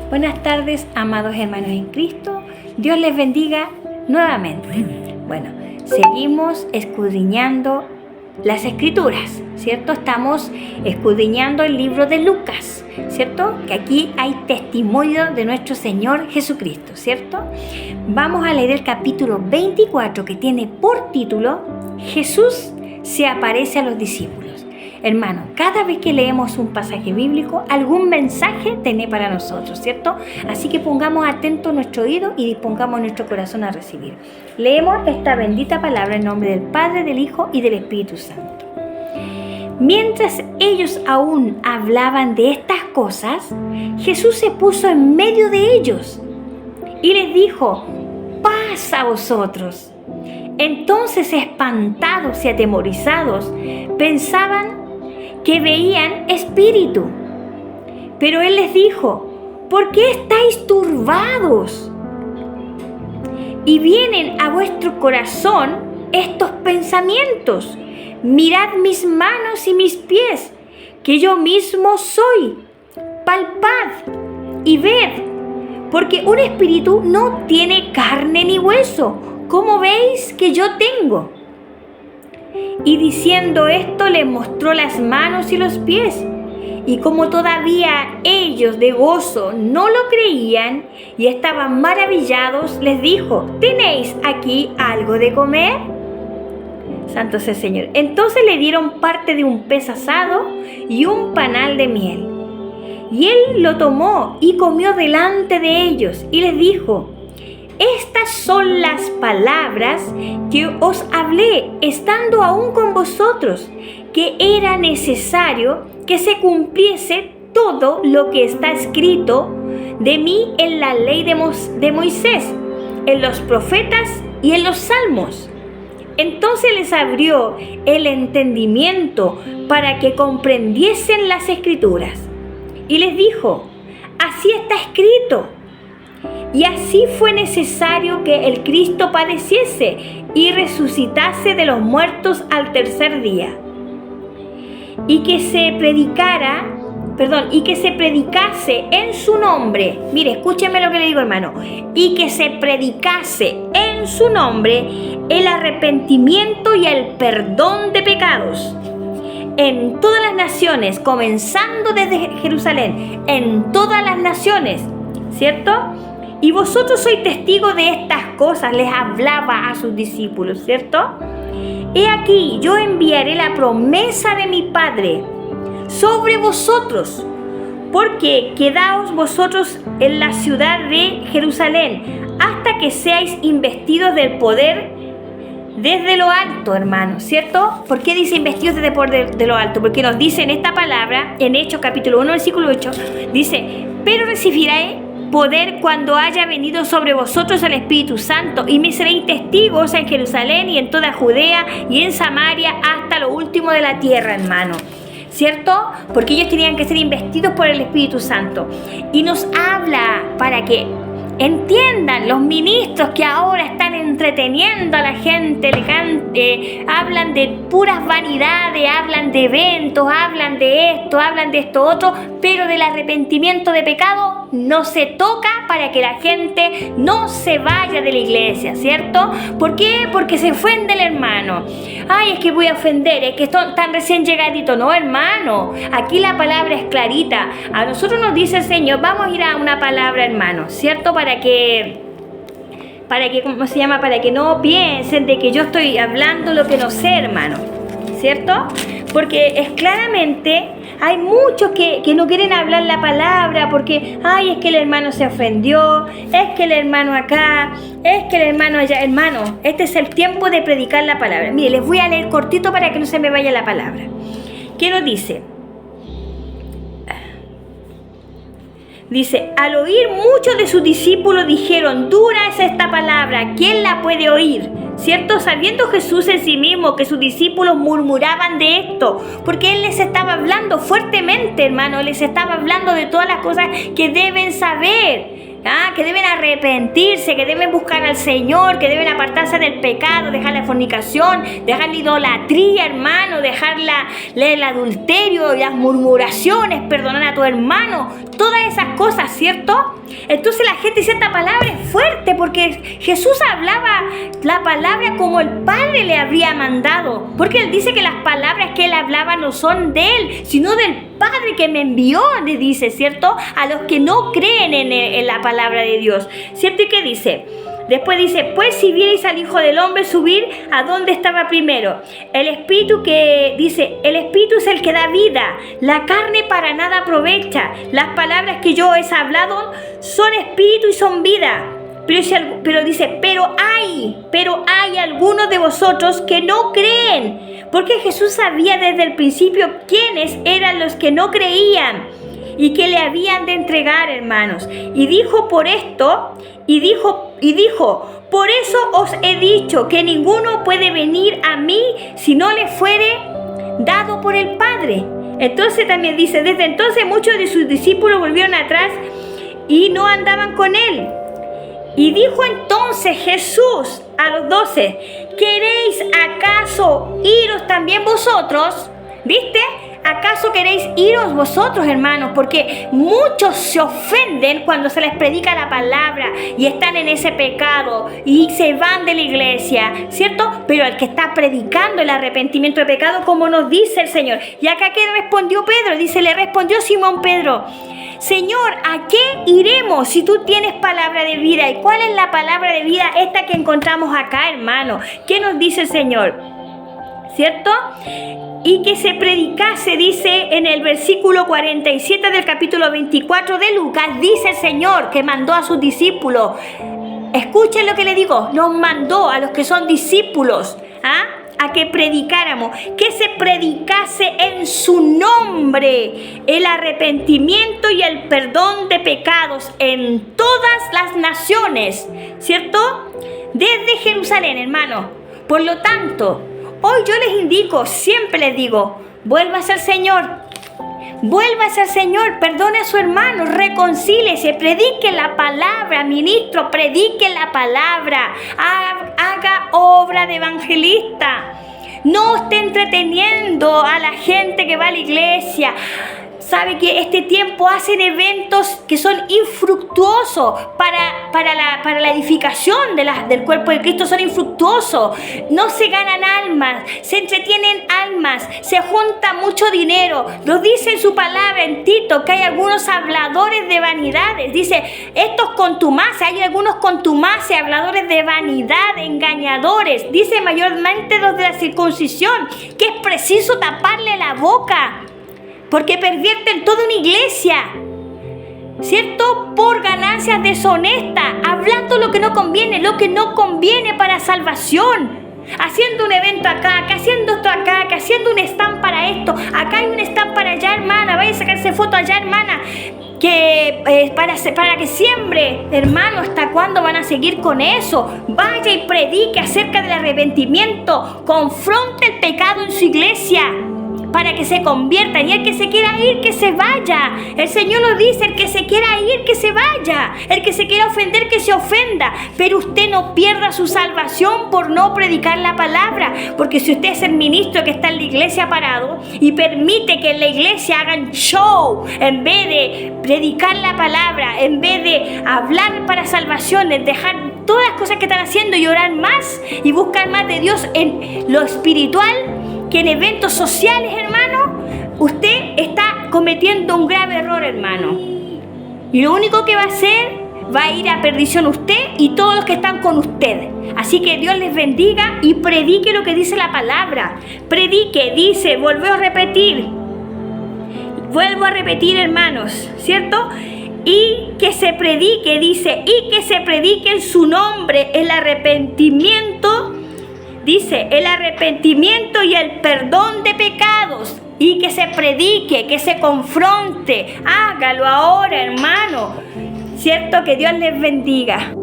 Buenas tardes, amados hermanos en Cristo. Dios les bendiga nuevamente. Bueno, seguimos escudriñando las Escrituras, ¿cierto? Estamos escudriñando el libro de Lucas, ¿cierto? Que aquí hay testimonio de nuestro Señor Jesucristo, ¿cierto? Vamos a leer el capítulo 24 que tiene por título Jesús se aparece a los discípulos. Hermano, cada vez que leemos un pasaje bíblico, algún mensaje tiene para nosotros, ¿cierto? Así que pongamos atento nuestro oído y dispongamos nuestro corazón a recibir. Leemos esta bendita palabra en nombre del Padre, del Hijo y del Espíritu Santo. Mientras ellos aún hablaban de estas cosas, Jesús se puso en medio de ellos y les dijo: «Paz a vosotros». Entonces, espantados y atemorizados, pensaban que veían espíritu. Pero Él les dijo: ¿por qué estáis turbados? Y vienen a vuestro corazón estos pensamientos. Mirad mis manos y mis pies, que yo mismo soy. Palpad y ved, porque un espíritu no tiene carne ni hueso, como veis que yo tengo. Y diciendo esto, les mostró las manos y los pies. Y como todavía ellos de gozo no lo creían y estaban maravillados, les dijo: ¿tenéis aquí algo de comer? Santo sea el Señor. Entonces le dieron parte de un pez asado y un panal de miel. Y él lo tomó y comió delante de ellos y les dijo: estas son las palabras que os hablé estando aún con vosotros, que era necesario que se cumpliese todo lo que está escrito de mí en la ley de Moisés, en los profetas y en los salmos. Entonces les abrió el entendimiento para que comprendiesen las Escrituras. Y les dijo: así está escrito. Y así fue necesario que el Cristo padeciese y resucitase de los muertos al tercer día. Y que se predicase en su nombre. Mire, escúcheme lo que le digo, hermano. Y que se predicase en su nombre el arrepentimiento y el perdón de pecados en todas las naciones, comenzando desde Jerusalén, en todas las naciones, ¿cierto? Y vosotros sois testigos de estas cosas, les hablaba a sus discípulos, ¿cierto? He aquí, yo enviaré la promesa de mi Padre sobre vosotros, porque quedaos vosotros en la ciudad de Jerusalén hasta que seáis investidos del poder desde lo alto, hermanos, ¿cierto? ¿Por qué dice investidos desde el poder de lo alto? Porque nos dice en esta palabra, en Hechos capítulo 1, versículo 8, dice: pero recibiréis poder cuando haya venido sobre vosotros el Espíritu Santo, y me seréis testigos en Jerusalén y en toda Judea y en Samaria hasta lo último de la tierra, hermano, ¿cierto? Porque ellos tenían que ser investidos por el Espíritu Santo. Y nos habla para que entiendan los ministros que ahora están entreteniendo a la gente, hablan de puras vanidades, hablan de eventos, hablan de esto otro, pero del arrepentimiento de pecado no se toca, para que la gente no se vaya de la iglesia, ¿cierto? ¿Por qué? Porque se ofende el hermano. Ay, es que voy a ofender, es que están recién llegaditos. No, hermano, aquí la palabra es clarita. A nosotros nos dice el Señor: vamos a ir a una palabra, hermano, ¿cierto? Para que, ¿cómo se llama? Para que no piensen de que yo estoy hablando lo que no sé, hermano, ¿cierto? Porque es claramente, hay muchos que no quieren hablar la palabra porque, ay, es que el hermano se ofendió, es que el hermano acá, es que el hermano allá. Hermano, este es el tiempo de predicar la palabra. Mire, les voy a leer cortito para que no se me vaya la palabra. ¿Qué nos dice? Dice: al oír muchos de sus discípulos dijeron: dura es esta palabra, ¿quién la puede oír? ¿Cierto? Sabiendo Jesús en sí mismo que sus discípulos murmuraban de esto, porque Él les estaba hablando fuertemente, hermano, les estaba hablando de todas las cosas que deben saber, que deben arrepentirse, que deben buscar al Señor, que deben apartarse del pecado, dejar la fornicación, dejar la idolatría, hermano, dejar el adulterio y las murmuraciones, perdonar a tu hermano, todas esas cosas, ¿cierto? Entonces la gente dice, esta palabra es fuerte porque Jesús hablaba la palabra como el Padre le había mandado, porque Él dice que las palabras que Él hablaba no son de Él, sino del Padre que me envió, le dice, ¿cierto? A los que no creen en la palabra de Dios, ¿cierto? ¿Y qué dice? Después dice, pues si vierais al Hijo del Hombre subir a donde estaba primero, el Espíritu el Espíritu es el que da vida, la carne para nada aprovecha, las palabras que yo os he hablado son Espíritu y son vida. Pero dice, pero hay algunos de vosotros que no creen, porque Jesús sabía desde el principio quiénes eran los que no creían y que le habían de entregar, hermanos. Y dijo, por eso os he dicho que ninguno puede venir a mí si no le fuere dado por el Padre. Entonces también dice, desde entonces muchos de sus discípulos volvieron atrás y no andaban con él. Y dijo entonces Jesús a los 12, ¿queréis acaso iros también vosotros? ¿Viste? ¿Acaso queréis iros vosotros, hermanos? Porque muchos se ofenden cuando se les predica la palabra y están en ese pecado y se van de la iglesia, ¿cierto? Pero el que está predicando el arrepentimiento de pecado, como nos dice el Señor. Y acá, ¿qué respondió Pedro? Dice, le respondió Simón Pedro, Señor, ¿a qué iremos si tú tienes palabra de vida? ¿Y cuál es la palabra de vida esta que encontramos acá, hermano? ¿Qué nos dice el Señor? ¿Cierto? Y que se predicase, dice en el versículo 47 del capítulo 24 de Lucas, dice el Señor que mandó a sus discípulos. Escuchen lo que le digo, nos mandó a los que son discípulos, a que predicáramos, que se predicase en su nombre el arrepentimiento y el perdón de pecados en todas las naciones, ¿cierto? Desde Jerusalén, hermano. Por lo tanto, hoy yo les indico, siempre les digo, vuélvase al Señor, perdone a su hermano, reconcíliese, predique la palabra, ministro, predique la palabra, haga obra de evangelista, no esté entreteniendo a la gente que va a la iglesia. Sabe que este tiempo hacen eventos que son infructuosos para la edificación del cuerpo de Cristo, son infructuosos. No se ganan almas, se entretienen almas, se junta mucho dinero. Lo dice en su palabra en Tito, que hay algunos habladores de vanidades. Dice, estos contumaces, hay algunos contumaces, habladores de vanidad, engañadores. Dice mayormente los de la circuncisión, que es preciso taparle la boca, porque pervierten toda una iglesia, ¿cierto? Por ganancias deshonestas, hablando lo que no conviene para salvación, haciendo un evento acá, que haciendo esto acá, que haciendo un stand para esto, acá hay un stand para allá, hermana, vaya a sacarse foto allá, hermana, que para que siembre, hermano. ¿Hasta cuándo van a seguir con eso? Vaya y predique acerca del arrepentimiento, confronte el pecado en su iglesia, para que se conviertan, y el que se quiera ir, que se vaya. El Señor lo dice, el que se quiera ir, que se vaya. El que se quiera ofender, que se ofenda. Pero usted no pierda su salvación por no predicar la palabra, porque si usted es el ministro que está en la iglesia parado y permite que en la iglesia hagan show, en vez de predicar la palabra, en vez de hablar para salvaciones, dejar todas las cosas que están haciendo y orar más y buscar más de Dios en lo espiritual que en eventos sociales, hermano, usted está cometiendo un grave error, hermano. Y lo único que va a hacer, va a ir a perdición usted y todos los que están con usted. Así que Dios les bendiga y predique lo que dice la palabra. Predique, dice, vuelvo a repetir, hermanos, ¿cierto? Y que se predique, dice, y que se predique en su nombre el arrepentimiento. Dice, el arrepentimiento y el perdón de pecados, y que se predique, que se confronte. Hágalo ahora, hermano. ¿Cierto? Que Dios les bendiga.